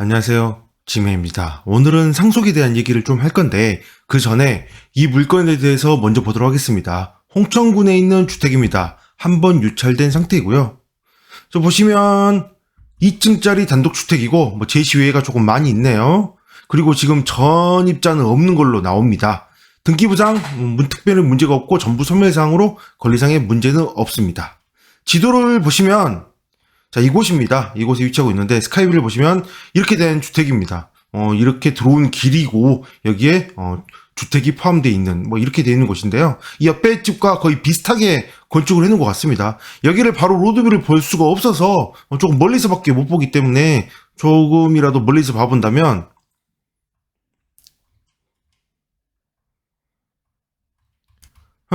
안녕하세요. 지메입니다. 오늘은 상속에 대한 얘기를 좀 할 건데 그 전에 이 물건에 대해서 먼저 보도록 하겠습니다. 홍천군에 있는 주택입니다. 한 번 유찰된 상태이고요. 저 보시면 2층짜리 단독주택이고 제시외가 조금 많이 있네요. 그리고 지금 전입자는 없는 걸로 나옵니다. 등기부상 특별히 문제가 없고 전부 소멸상으로 권리상의 문제는 없습니다. 지도를 보시면 자, 이곳입니다. 이곳에 위치하고 있는데 스카이뷰를 보시면 이렇게 된 주택입니다. 이렇게 들어온 길이고 여기에 주택이 포함되어 있는 이렇게 되어 있는 곳인데요. 이 옆에 집과 거의 비슷하게 건축을 해놓은 것 같습니다. 여기를 바로 로드뷰를 볼 수가 없어서 조금 멀리서밖에 못 보기 때문에 조금이라도 멀리서 봐본다면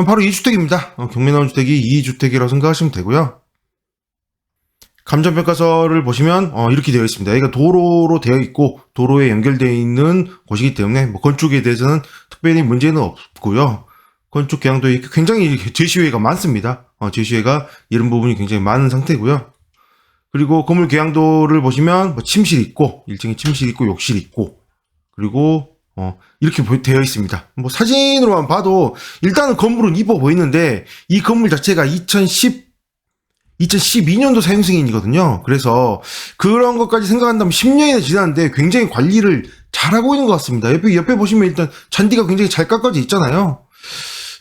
바로 이 주택입니다. 경매나온 주택이 이 주택이라고 생각하시면 되고요. 감정평가서를 보시면 이렇게 되어 있습니다. 여기가 도로로 되어 있고 도로에 연결되어 있는 곳이기 때문에 건축에 대해서는 특별히 문제는 없고요. 건축 계약도 굉장히 제시외가 많습니다. 제시외가 이런 부분이 굉장히 많은 상태고요. 그리고 건물 계약도를 보시면 침실 있고 1층에 침실 있고 욕실 있고 그리고 이렇게 되어 있습니다. 사진으로만 봐도 일단은 건물은 이뻐 보이는데 이 건물 자체가 2012년도 사용 승인이거든요. 그래서 그런 것까지 생각한다면 10년이나 지났는데 굉장히 관리를 잘하고 있는 것 같습니다. 옆에 보시면 일단 잔디가 굉장히 잘 깎아져 있잖아요.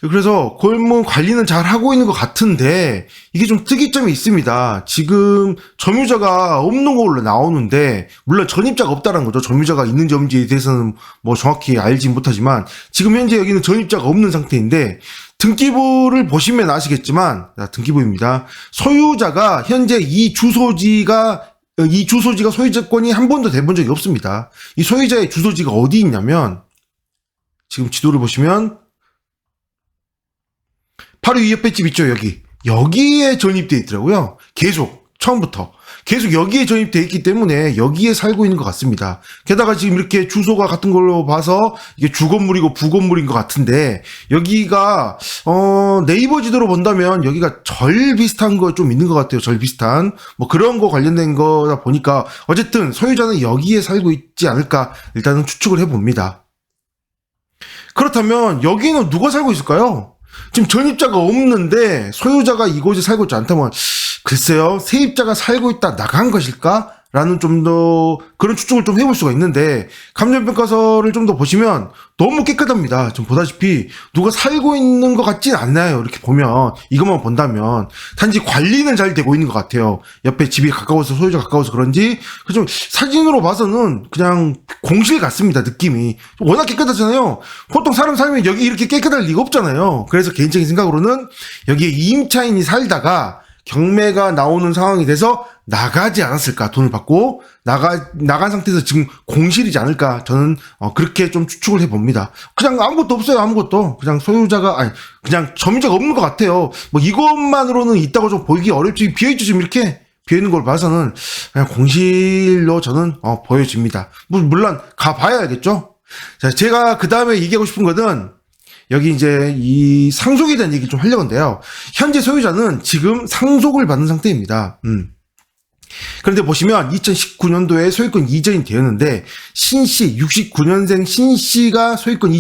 그래서 건물 관리는 잘 하고 있는 것 같은데 이게 좀 특이점이 있습니다. 지금 점유자가 없는 걸로 나오는데 물론 전입자가 없다는 거죠. 점유자가 있는지 없는지에 대해서는 정확히 알지 못하지만 지금 현재 여기는 전입자가 없는 상태인데 등기부를 보시면 아시겠지만 등기부입니다. 소유자가 현재 이 주소지가 소유자권이 한 번도 돼본 적이 없습니다. 이 소유자의 주소지가 어디 있냐면 지금 지도를 보시면 바로 이 옆에 집 있죠. 여기에 전입되어 있더라고요. 처음부터 계속 여기에 전입되어 있기 때문에 여기에 살고 있는 것 같습니다. 게다가 지금 이렇게 주소가 같은 걸로 봐서 이게 주건물이고 부건물인 것 같은데 여기가 네이버 지도로 본다면 여기가 절 비슷한 거 좀 있는 것 같아요. 절 비슷한 그런 거 관련된 거다 보니까 어쨌든 소유자는 여기에 살고 있지 않을까 일단은 추측을 해봅니다. 그렇다면 여기는 누가 살고 있을까요? 지금 전입자가 없는데 소유자가 이곳에 살고 있지 않다면 글쎄요, 세입자가 살고 있다 나간 것일까? 라는 좀 더 그런 추측을 좀 해볼 수가 있는데 감정평가서를 좀 더 보시면 너무 깨끗합니다. 좀 보다시피 누가 살고 있는 것 같진 않나요? 이렇게 보면 이것만 본다면 단지 관리는 잘 되고 있는 것 같아요. 옆에 집이 가까워서 소유자가 가까워서 그런지 좀 사진으로 봐서는 그냥 공실 같습니다. 느낌이 워낙 깨끗하잖아요. 보통 사람 살면 여기 이렇게 깨끗할 리가 없잖아요. 그래서 개인적인 생각으로는 여기에 2임차인이 살다가 경매가 나오는 상황이 돼서 나가지 않았을까. 돈을 받고 나간 상태에서 지금 공실이지 않을까. 저는 그렇게 좀 추측을 해봅니다. 그냥 아무것도 없어요. 아무것도 그냥 그냥 점유자가 없는 것 같아요. 이것만으로는 있다고 좀 보이기 어렵지. 비어있죠. 지금 이렇게 비어있는 걸 봐서는 그냥 공실로 저는 보여집니다. 물론 가봐야 알겠죠. 자, 제가 그 다음에 얘기하고 싶은 거는 여기 이제 이 상속에 대한 얘기 좀 하려고 하는데요. 현재 소유자는 지금 상속을 받는 상태입니다. 그런데 보시면 2019년도에 소유권 이전이 되었는데 신씨 69년생 신씨가 소유권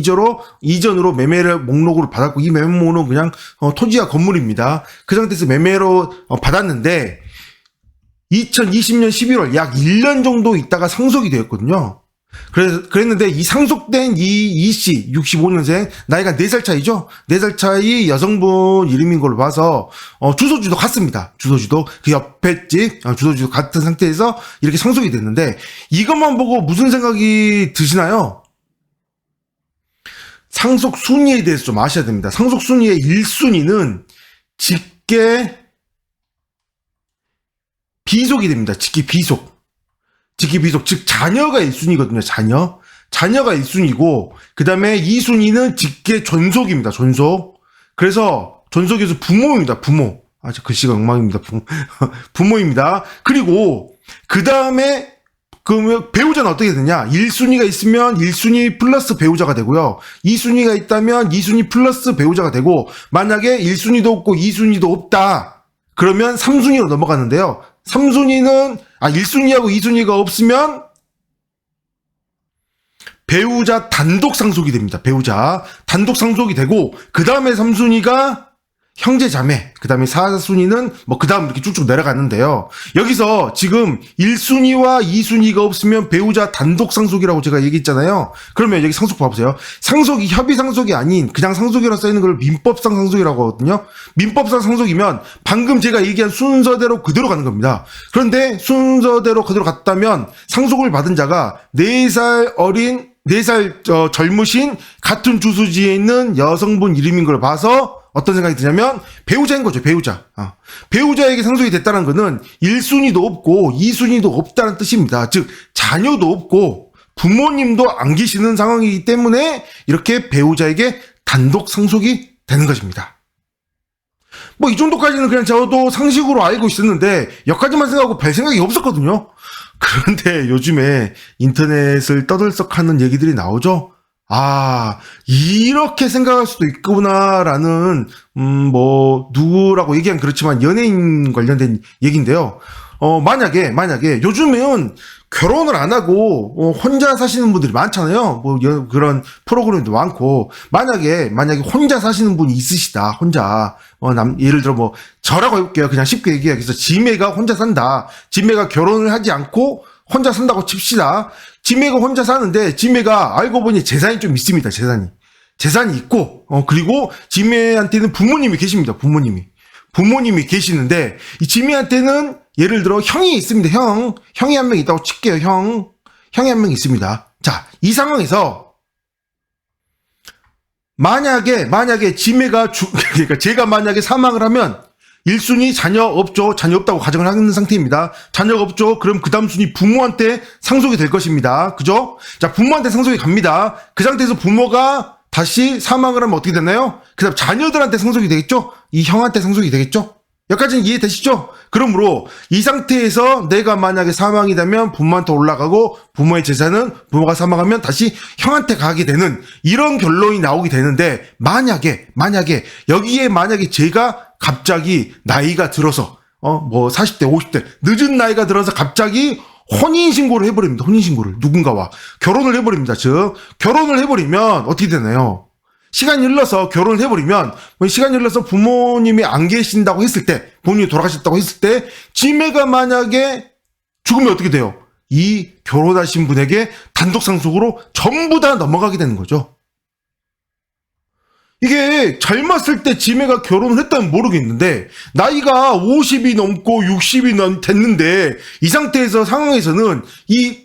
이전으로 매매를 목록으로 받았고 이 매매 목록은 그냥 토지와 건물입니다. 그 상태에서 매매로 받았는데 2020년 11월 약 1년 정도 있다가 상속이 되었거든요. 그랬는데 이 상속된 이씨 65년생 나이가 4살 차이죠. 4살 차이 여성분 이름인 걸로 봐서 주소지도 같습니다. 주소지도 그 옆에 집 주소지도 같은 상태에서 이렇게 상속이 됐는데 이것만 보고 무슨 생각이 드시나요? 상속 순위에 대해서 좀 아셔야 됩니다. 상속 순위의 1순위는 직계 비속이 됩니다. 직계 비속, 즉 자녀가 1순위거든요. 자녀가 1순위고 그 다음에 2순위는 직계 전속입니다. 전속. 그래서 전속에서 부모입니다. 부모. 글씨가 엉망입니다. 부모입니다. 그리고 그 다음에 배우자는 어떻게 되냐? 1순위가 있으면 1순위 플러스 배우자가 되고요. 2순위가 있다면 2순위 플러스 배우자가 되고 만약에 1순위도 없고 2순위도 없다. 그러면 3순위로 넘어가는데요. 1순위하고 2순위가 없으면 배우자 단독 상속이 됩니다. 배우자 단독 상속이 되고 그 다음에 3순위가 형제 자매, 그 다음에 4순위는 뭐 그 다음 이렇게 쭉쭉 내려가는데요. 여기서 지금 1순위와 2순위가 없으면 배우자 단독 상속이라고 제가 얘기했잖아요. 그러면 여기 상속 봐보세요. 상속이 협의 상속이 아닌 그냥 상속이라고 써있는 걸 민법상 상속이라고 하거든요. 민법상 상속이면 방금 제가 얘기한 순서대로 그대로 가는 겁니다. 그런데 순서대로 그대로 갔다면 상속을 받은 자가 4살 어린 4살 젊으신 같은 주소지에 있는 여성분 이름인 걸 봐서 어떤 생각이 드냐면 배우자인 거죠. 배우자. 배우자에게 상속이 됐다는 것은 1순위도 없고 2순위도 없다는 뜻입니다. 즉 자녀도 없고 부모님도 안 계시는 상황이기 때문에 이렇게 배우자에게 단독 상속이 되는 것입니다. 뭐 이 정도까지는 그냥 저도 상식으로 알고 있었는데 여기까지만 생각하고 별 생각이 없었거든요. 그런데 요즘에 인터넷을 떠들썩하는 얘기들이 나오죠. 이렇게 생각할 수도 있구나라는, 뭐, 누구라고 얘기하면 그렇지만 연예인 관련된 얘기인데요. 만약에, 요즘은 결혼을 안 하고, 혼자 사시는 분들이 많잖아요. 뭐, 그런 프로그램도 많고, 만약에 혼자 사시는 분이 있으시다, 혼자. 예를 들어 뭐, 저라고 해볼게요. 그냥 쉽게 얘기해서, 지매가 혼자 산다. 지매가 결혼을 하지 않고, 혼자 산다고 칩시다. 지매가 혼자 사는데 지매가 알고 보니 재산이 좀 있습니다. 재산이 있고 그리고 지매한테는 부모님이 계십니다. 부모님이 계시는데 이 지매한테는 예를 들어 형이 있습니다. 형이 한 명 있다고 칠게요. 형이 한 명 있습니다. 자, 이 상황에서 만약에 지매가 그러니까 제가 만약에 사망을 하면 1순위 자녀 없죠. 자녀 없다고 가정을 하는 상태입니다. 자녀가 없죠. 그럼 그 다음 순위 부모한테 상속이 될 것입니다. 그죠? 자, 부모한테 상속이 갑니다. 그 상태에서 부모가 다시 사망을 하면 어떻게 되나요? 그 다음 자녀들한테 상속이 되겠죠? 이 형한테 상속이 되겠죠? 여기까지는 이해되시죠? 그러므로 이 상태에서 내가 만약에 사망이 되면 부모한테 올라가고 부모의 재산은 부모가 사망하면 다시 형한테 가게 되는 이런 결론이 나오게 되는데 만약에 여기에 만약에 제가 갑자기 나이가 들어서 뭐 40대 50대 늦은 나이가 들어서 갑자기 혼인신고를 해버립니다. 혼인신고를 누군가와 결혼을 해버립니다. 즉 결혼을 해버리면 어떻게 되나요? 시간이 흘러서 결혼을 해버리면 시간이 흘러서 부모님이 안 계신다고 했을 때 부모님이 돌아가셨다고 했을 때 지매가 만약에 죽으면 어떻게 돼요? 이 결혼하신 분에게 단독 상속으로 전부 다 넘어가게 되는 거죠. 이게 젊었을 때 지매가 결혼을 했다면 모르겠는데 나이가 50이 넘고 60이 됐는데 이 상태에서 상황에서는 이렇게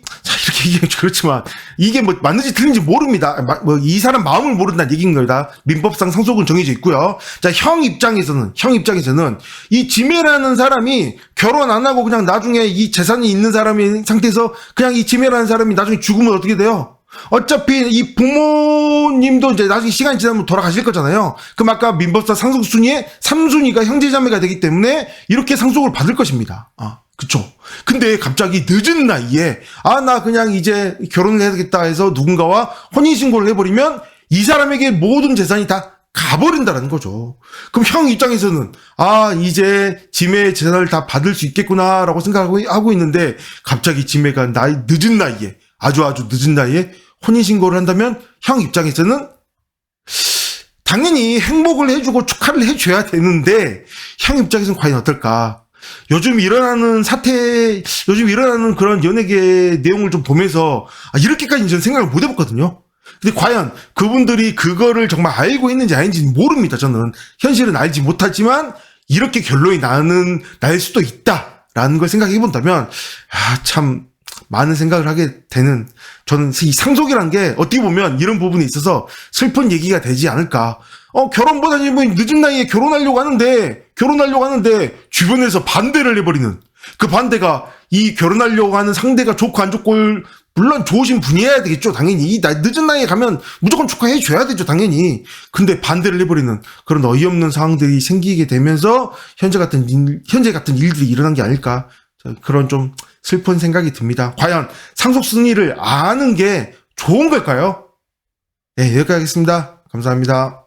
얘기하면 그렇지만 이게 뭐 맞는지 틀린지 모릅니다. 뭐 이 사람 마음을 모른다는 얘기인 겁니다. 민법상 상속은 정해져 있고요. 자, 형 입장에서는 이 지매라는 사람이 결혼 안 하고 그냥 나중에 이 재산이 있는 사람인 상태에서 그냥 이 지매라는 사람이 나중에 죽으면 어떻게 돼요? 어차피 이 부모님도 이제 나중에 시간이 지나면 돌아가실 거잖아요. 그럼 아까 민법상 상속 순위에 3순위가 형제자매가 되기 때문에 이렇게 상속을 받을 것입니다. 그쵸. 근데 갑자기 늦은 나이에 나 그냥 이제 결혼을 해야겠다 해서 누군가와 혼인신고를 해버리면 이 사람에게 모든 재산이 다 가버린다라는 거죠. 그럼 형 입장에서는 이제 지매의 재산을 다 받을 수 있겠구나라고 생각하고 있는데 갑자기 지매가 늦은 나이에 아주 늦은 나이에 혼인신고를 한다면 형 입장에서는 당연히 행복을 해주고 축하를 해줘야 되는데 형 입장에서는 과연 어떨까? 요즘 일어나는 그런 연예계 내용을 좀 보면서 이렇게까지 저는 생각을 못 해봤거든요. 근데 과연 그분들이 그거를 정말 알고 있는지 아닌지는 모릅니다. 저는 현실은 알지 못하지만 이렇게 결론이 날 수도 있다라는 걸 생각해 본다면 참 많은 생각을 하게 되는, 저는 이 상속이란 게 어떻게 보면 이런 부분에 있어서 슬픈 얘기가 되지 않을까. 결혼보다는 뭐 늦은 나이에 결혼하려고 하는데 주변에서 반대를 해버리는, 그 반대가 이 결혼하려고 하는 상대가 좋고 안 좋고 물론 좋으신 분이어야 되겠죠. 당연히 늦은 나이에 가면 무조건 축하해 줘야 되죠. 당연히. 근데 반대를 해버리는 그런 어이없는 상황들이 생기게 되면서 현재 같은 일들이 일어난 게 아닐까, 그런 좀 슬픈 생각이 듭니다. 과연 상속 순위를 아는 게 좋은 걸까요? 네, 여기까지 하겠습니다. 감사합니다.